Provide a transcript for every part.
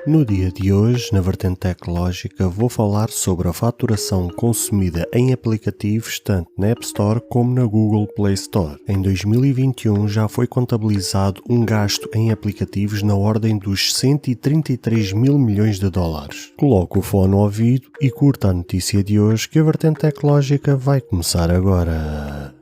No dia de hoje, na vertente tecnológica, vou falar sobre a faturação consumida em aplicativos tanto na App Store como na Google Play Store. Em 2021 já foi contabilizado um gasto em aplicativos na ordem dos 133 mil milhões de dólares. Coloque o fone no ouvido e curta a notícia de hoje que a vertente tecnológica vai começar agora.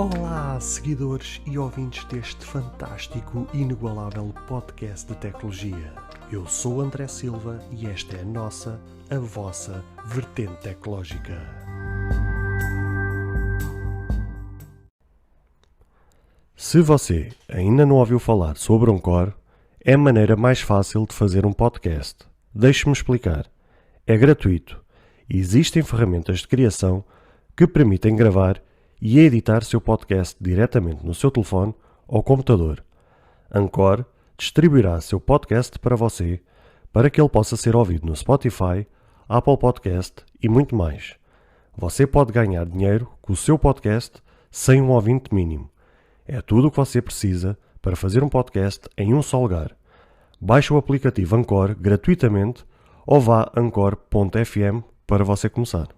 Olá, seguidores e ouvintes deste fantástico e inigualável podcast de tecnologia. Eu sou André Silva e esta é a vossa vertente tecnológica. Se você ainda não ouviu falar sobre Anchor, é a maneira mais fácil de fazer um podcast. Deixe-me explicar. É gratuito e existem ferramentas de criação que permitem gravar e editar seu podcast diretamente no seu telefone ou computador. Anchor distribuirá seu podcast para você, para que ele possa ser ouvido no Spotify, Apple Podcast e muito mais. Você pode ganhar dinheiro com o seu podcast sem um ouvinte mínimo. É tudo o que você precisa para fazer um podcast em um só lugar. Baixe o aplicativo Anchor gratuitamente ou vá a anchor.fm para você começar.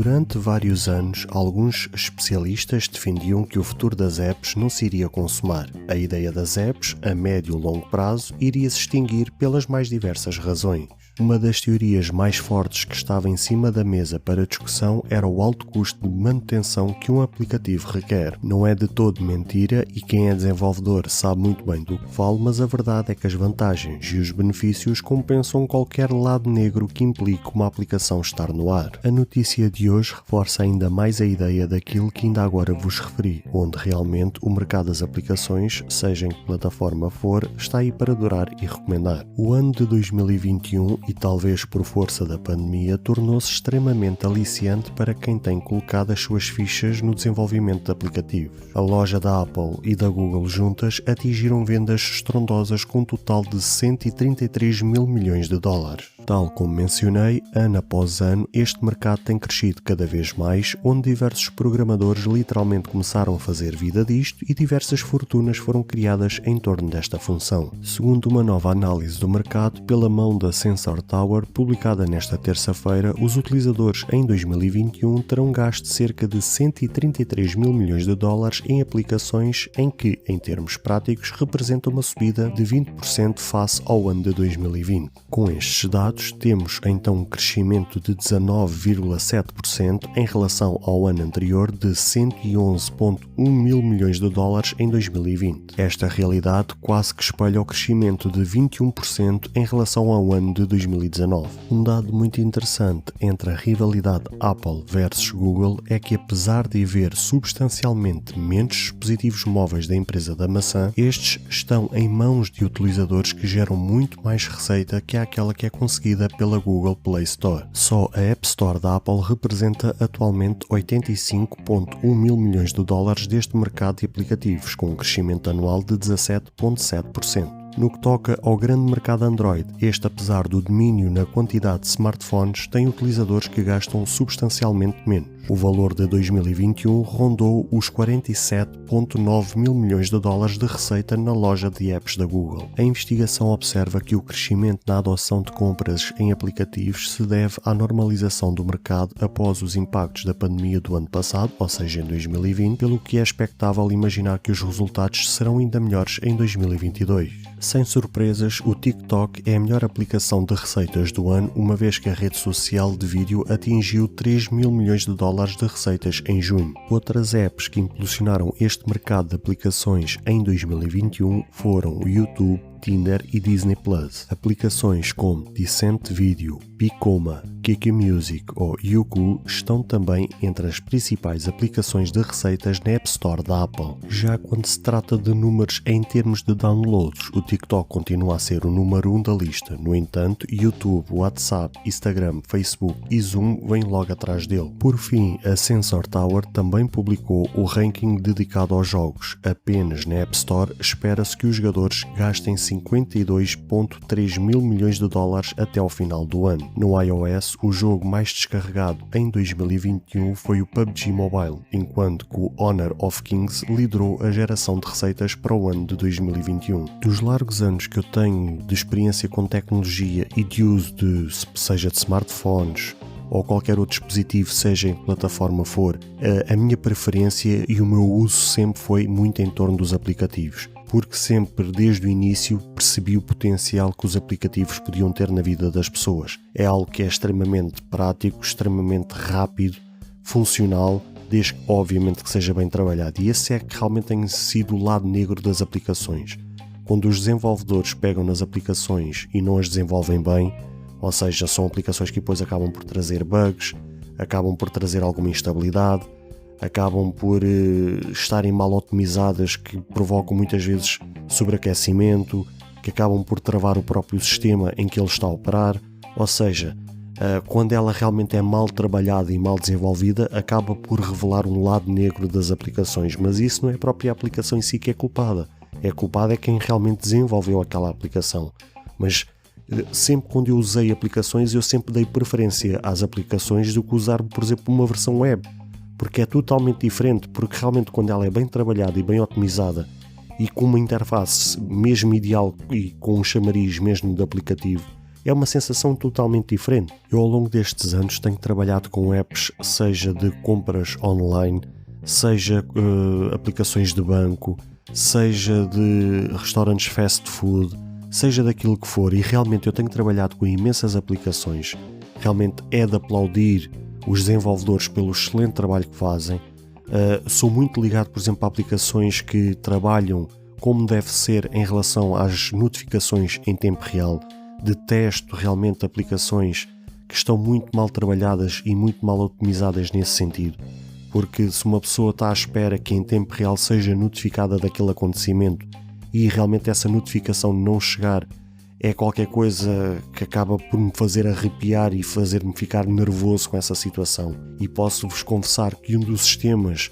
Durante vários anos, alguns especialistas defendiam que o futuro das apps não se iria consumar. A ideia das apps, a médio e longo prazo, iria se extinguir pelas mais diversas razões. Uma das teorias mais fortes que estava em cima da mesa para discussão era o alto custo de manutenção que um aplicativo requer. Não é de todo mentira e quem é desenvolvedor sabe muito bem do que falo, mas a verdade é que as vantagens e os benefícios compensam qualquer lado negro que implique uma aplicação estar no ar. A notícia de hoje reforça ainda mais a ideia daquilo que ainda agora vos referi, onde realmente o mercado das aplicações, seja em que plataforma for, está aí para durar e recomendar. O ano de 2021, e talvez por força da pandemia, tornou-se extremamente aliciante para quem tem colocado as suas fichas no desenvolvimento de aplicativos. A loja da Apple e da Google juntas atingiram vendas estrondosas com um total de 133 mil milhões de dólares. Tal como mencionei, ano após ano, este mercado tem crescido cada vez mais, onde diversos programadores literalmente começaram a fazer vida disto e diversas fortunas foram criadas em torno desta função. Segundo uma nova análise do mercado pela mão da Sensor Tower, publicada nesta terça-feira, os utilizadores em 2021 terão gasto cerca de 133 mil milhões de dólares em aplicações em que, em termos práticos, representa uma subida de 20% face ao ano de 2020. Com estes dados, temos então um crescimento de 19,7% em relação ao ano anterior de 111,1 mil milhões de dólares em 2020. Esta realidade quase que espelha o crescimento de 21% em relação ao ano de 2019. Um dado muito interessante entre a rivalidade Apple versus Google é que, apesar de haver substancialmente menos dispositivos móveis da empresa da maçã, estes estão em mãos de utilizadores que geram muito mais receita que aquela que é conseguida pela Google Play Store. Só a App Store da Apple representa atualmente 85,1 mil milhões de dólares deste mercado de aplicativos, com um crescimento anual de 17,7%. No que toca ao grande mercado Android, este, apesar do domínio na quantidade de smartphones, tem utilizadores que gastam substancialmente menos. O valor de 2021 rondou os 47,9 mil milhões de dólares de receita na loja de apps da Google. A investigação observa que o crescimento na adoção de compras em aplicativos se deve à normalização do mercado após os impactos da pandemia do ano passado, ou seja, em 2020, pelo que é expectável imaginar que os resultados serão ainda melhores em 2022. Sem surpresas, o TikTok é a melhor aplicação de receitas do ano, uma vez que a rede social de vídeo atingiu 3 mil milhões de dólares de receitas em junho. Outras apps que impulsionaram este mercado de aplicações em 2021 foram o YouTube, Tinder e Disney Plus. Aplicações como Decent Video, Picoma, QQ Music ou Youku estão também entre as principais aplicações de receitas na App Store da Apple. Já quando se trata de números em termos de downloads, o TikTok continua a ser o número 1 da lista. No entanto, YouTube, WhatsApp, Instagram, Facebook e Zoom vêm logo atrás dele. Por fim, a Sensor Tower também publicou o ranking dedicado aos jogos. Apenas na App Store espera-se que os jogadores gastem 52,3 mil milhões de dólares até ao final do ano. No iOS, o jogo mais descarregado em 2021 foi o PUBG Mobile, enquanto que o Honor of Kings liderou a geração de receitas para o ano de 2021. Dos largos anos que eu tenho de experiência com tecnologia e de uso seja de smartphones ou qualquer outro dispositivo, seja em que plataforma for, a minha preferência e o meu uso sempre foi muito em torno dos aplicativos, porque sempre desde o início percebi o potencial que os aplicativos podiam ter na vida das pessoas. É algo que é extremamente prático, extremamente rápido, funcional, desde que obviamente que seja bem trabalhado, e esse é que realmente tem sido o lado negro das aplicações. Quando os desenvolvedores pegam nas aplicações e não as desenvolvem bem, ou seja, são aplicações que depois acabam por trazer bugs, acabam por trazer alguma instabilidade, acabam por estarem mal otimizadas, que provocam muitas vezes sobreaquecimento, que acabam por travar o próprio sistema em que ele está a operar. Ou seja, quando ela realmente é mal trabalhada e mal desenvolvida, acaba por revelar um lado negro das aplicações, mas isso não é a própria aplicação em si que é culpada. É quem realmente desenvolveu aquela aplicação. Mas sempre quando eu usei aplicações, eu sempre dei preferência às aplicações do que usar, por exemplo, uma versão web, porque é totalmente diferente, porque realmente quando ela é bem trabalhada e bem otimizada e com uma interface mesmo ideal e com um chamariz mesmo de aplicativo, é uma sensação totalmente diferente. Eu ao longo destes anos tenho trabalhado com apps, seja de compras online, seja aplicações de banco, seja de restaurantes fast food, seja daquilo que for, e realmente eu tenho trabalhado com imensas aplicações. Realmente é de aplaudir os desenvolvedores pelo excelente trabalho que fazem. Sou muito ligado, por exemplo, a aplicações que trabalham como deve ser em relação às notificações em tempo real. Detesto realmente aplicações que estão muito mal trabalhadas e muito mal otimizadas nesse sentido, porque se uma pessoa está à espera que em tempo real seja notificada daquele acontecimento e realmente essa notificação não chegar, é qualquer coisa que acaba por me fazer arrepiar e fazer-me ficar nervoso com essa situação. E posso-vos confessar que um dos sistemas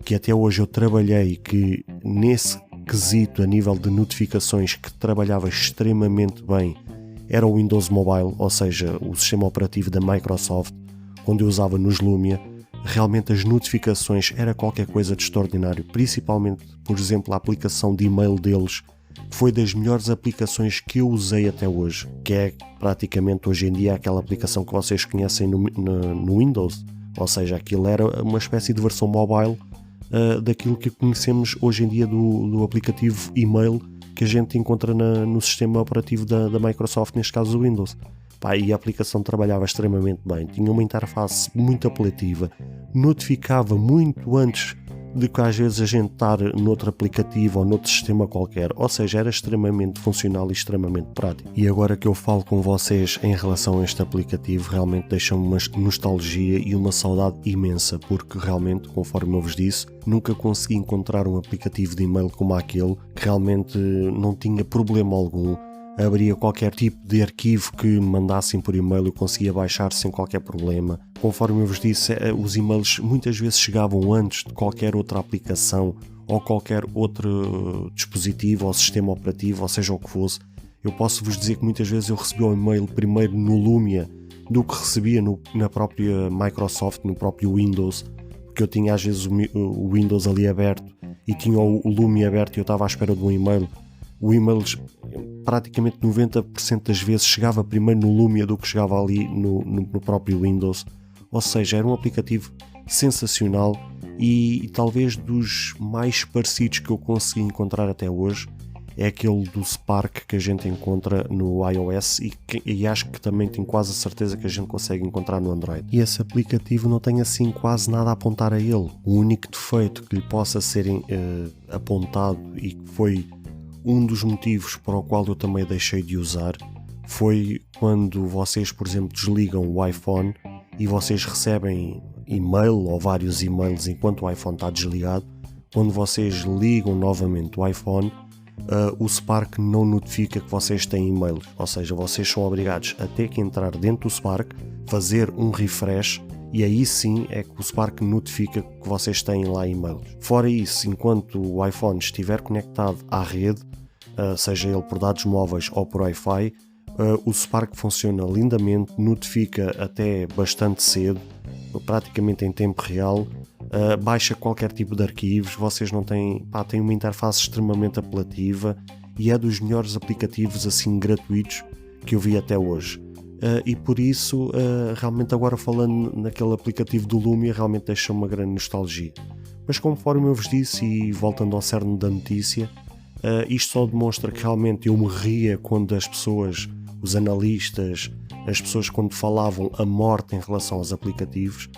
que até hoje eu trabalhei, que nesse quesito a nível de notificações que trabalhava extremamente bem, era o Windows Mobile, ou seja, o sistema operativo da Microsoft, quando eu usava nos Lumia. Realmente as notificações era qualquer coisa de extraordinário, principalmente, por exemplo, a aplicação de e-mail deles foi das melhores aplicações que eu usei até hoje, que é praticamente hoje em dia aquela aplicação que vocês conhecem no Windows, ou seja, aquilo era uma espécie de versão mobile daquilo que conhecemos hoje em dia do aplicativo e-mail que a gente encontra no sistema operativo da Microsoft, neste caso o Windows. E a aplicação trabalhava extremamente bem, tinha uma interface muito apelativa, notificava muito antes de que às vezes a gente estar noutro aplicativo ou noutro sistema qualquer, ou seja, era extremamente funcional e extremamente prático. E agora que eu falo com vocês em relação a este aplicativo, realmente deixa-me uma nostalgia e uma saudade imensa, porque realmente, conforme eu vos disse, nunca consegui encontrar um aplicativo de e-mail como aquele, que realmente não tinha problema algum. Abria qualquer tipo de arquivo que me mandassem por e-mail, eu conseguia baixar sem qualquer problema. Conforme eu vos disse, os e-mails muitas vezes chegavam antes de qualquer outra aplicação ou qualquer outro dispositivo ou sistema operativo, ou seja o que fosse. Eu posso vos dizer que muitas vezes eu recebia o e-mail primeiro no Lumia do que recebia na própria Microsoft, no próprio Windows, porque eu tinha às vezes o Windows ali aberto e tinha o Lumia aberto e eu estava à espera de um e-mail. O e-mail praticamente 90% das vezes chegava primeiro no Lumia do que chegava ali no próprio Windows. Ou seja, era um aplicativo sensacional e talvez dos mais parecidos que eu consegui encontrar até hoje é aquele do Spark que a gente encontra no iOS e acho que também tenho quase a certeza que a gente consegue encontrar no Android. E esse aplicativo não tem assim quase nada a apontar a ele. O único defeito que lhe possa ser apontado e que foi um dos motivos para o qual eu também deixei de usar foi quando vocês, por exemplo, desligam o iPhone e vocês recebem e-mail ou vários e-mails enquanto o iPhone está desligado. Quando vocês ligam novamente o iPhone, o Spark não notifica que vocês têm e-mails, ou seja, vocês são obrigados a ter que entrar dentro do Spark, fazer um refresh e aí sim é que o Spark notifica que vocês têm lá e-mails. Fora isso, enquanto o iPhone estiver conectado à rede, seja ele por dados móveis ou por Wi-Fi, o Spark funciona lindamente, notifica até bastante cedo, praticamente em tempo real, baixa qualquer tipo de arquivos, vocês não têm, têm uma interface extremamente apelativa e é dos melhores aplicativos assim gratuitos que eu vi até hoje. E por isso, realmente agora falando naquele aplicativo do Lumia, realmente deixa uma grande nostalgia. Mas conforme eu vos disse, e voltando ao cerne da notícia, isto só demonstra que realmente eu me ria quando as pessoas, os analistas, as pessoas quando falavam a morte em relação aos aplicativos,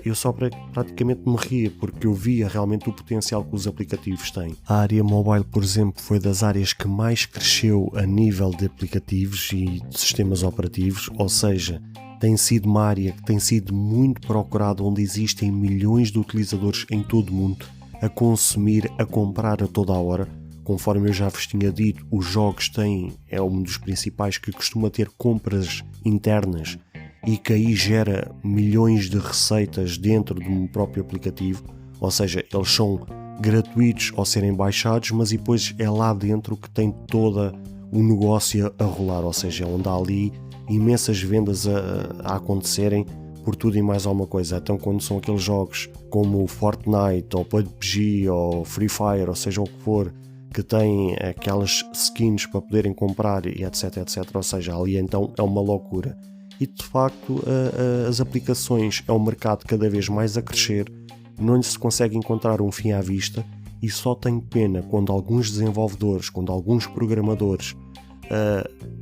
eu só praticamente me ria porque eu via realmente o potencial que os aplicativos têm. A área mobile, por exemplo, foi das áreas que mais cresceu a nível de aplicativos e de sistemas operativos, ou seja, tem sido uma área que tem sido muito procurada, onde existem milhões de utilizadores em todo o mundo a consumir, a comprar a toda a hora. Conforme eu já vos tinha dito, os jogos é um dos principais que costuma ter compras internas e que aí gera milhões de receitas dentro do próprio aplicativo, ou seja, eles são gratuitos ao serem baixados, mas depois é lá dentro que tem todo o negócio a rolar, ou seja, onde há ali imensas vendas a acontecerem por tudo e mais alguma coisa. Então quando são aqueles jogos como Fortnite ou PUBG ou Free Fire, ou seja o que for, que têm aquelas skins para poderem comprar e etc, ou seja, ali então é uma loucura. E de facto as aplicações é um mercado cada vez mais a crescer, não se consegue encontrar um fim à vista e só tenho pena quando alguns desenvolvedores, quando alguns programadores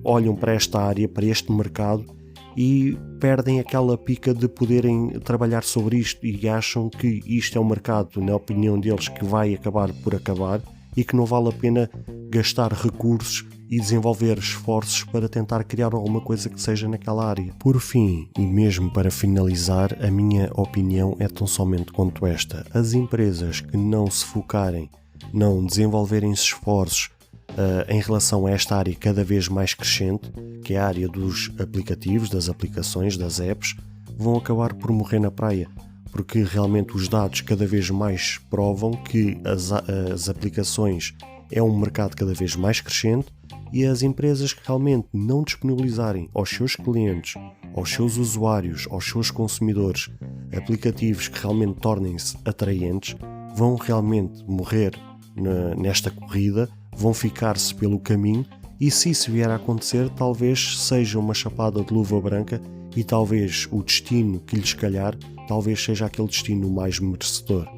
olham para esta área, para este mercado e perdem aquela pica de poderem trabalhar sobre isto e acham que isto é um mercado, na opinião deles, que vai acabar por acabar e que não vale a pena gastar recursos e desenvolver esforços para tentar criar alguma coisa que seja naquela área. Por fim, e mesmo para finalizar, a minha opinião é tão somente quanto esta. As empresas que não se focarem, não desenvolverem esforços em relação a esta área cada vez mais crescente, que é a área dos aplicativos, das aplicações, das apps, vão acabar por morrer na praia. Porque realmente os dados cada vez mais provam que as aplicações é um mercado cada vez mais crescente e as empresas que realmente não disponibilizarem aos seus clientes, aos seus usuários, aos seus consumidores aplicativos que realmente tornem-se atraentes, vão realmente morrer nesta corrida, vão ficar-se pelo caminho e se isso vier a acontecer, talvez seja uma chapada de luva branca e talvez o destino que lhes calhar, talvez seja aquele destino mais merecedor.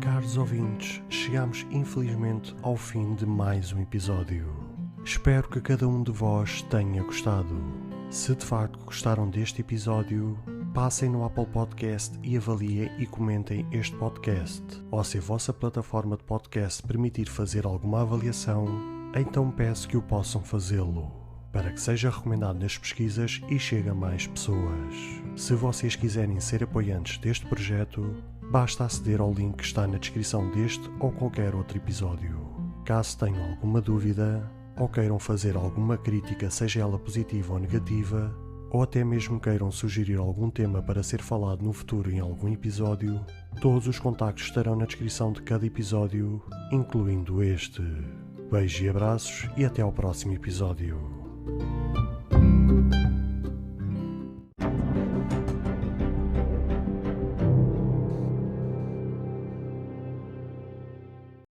Caros ouvintes, chegamos infelizmente ao fim de mais um episódio. Espero que cada um de vós tenha gostado. Se de facto gostaram deste episódio, passem no Apple Podcast e avaliem e comentem este podcast. Ou se a vossa plataforma de podcast permitir fazer alguma avaliação, então peço que o possam fazê-lo, para que seja recomendado nas pesquisas e chegue a mais pessoas. Se vocês quiserem ser apoiantes deste projeto, basta aceder ao link que está na descrição deste ou qualquer outro episódio. Caso tenham alguma dúvida, ou queiram fazer alguma crítica, seja ela positiva ou negativa, ou até mesmo queiram sugerir algum tema para ser falado no futuro em algum episódio, todos os contactos estarão na descrição de cada episódio, incluindo este. Beijos e abraços e até ao próximo episódio.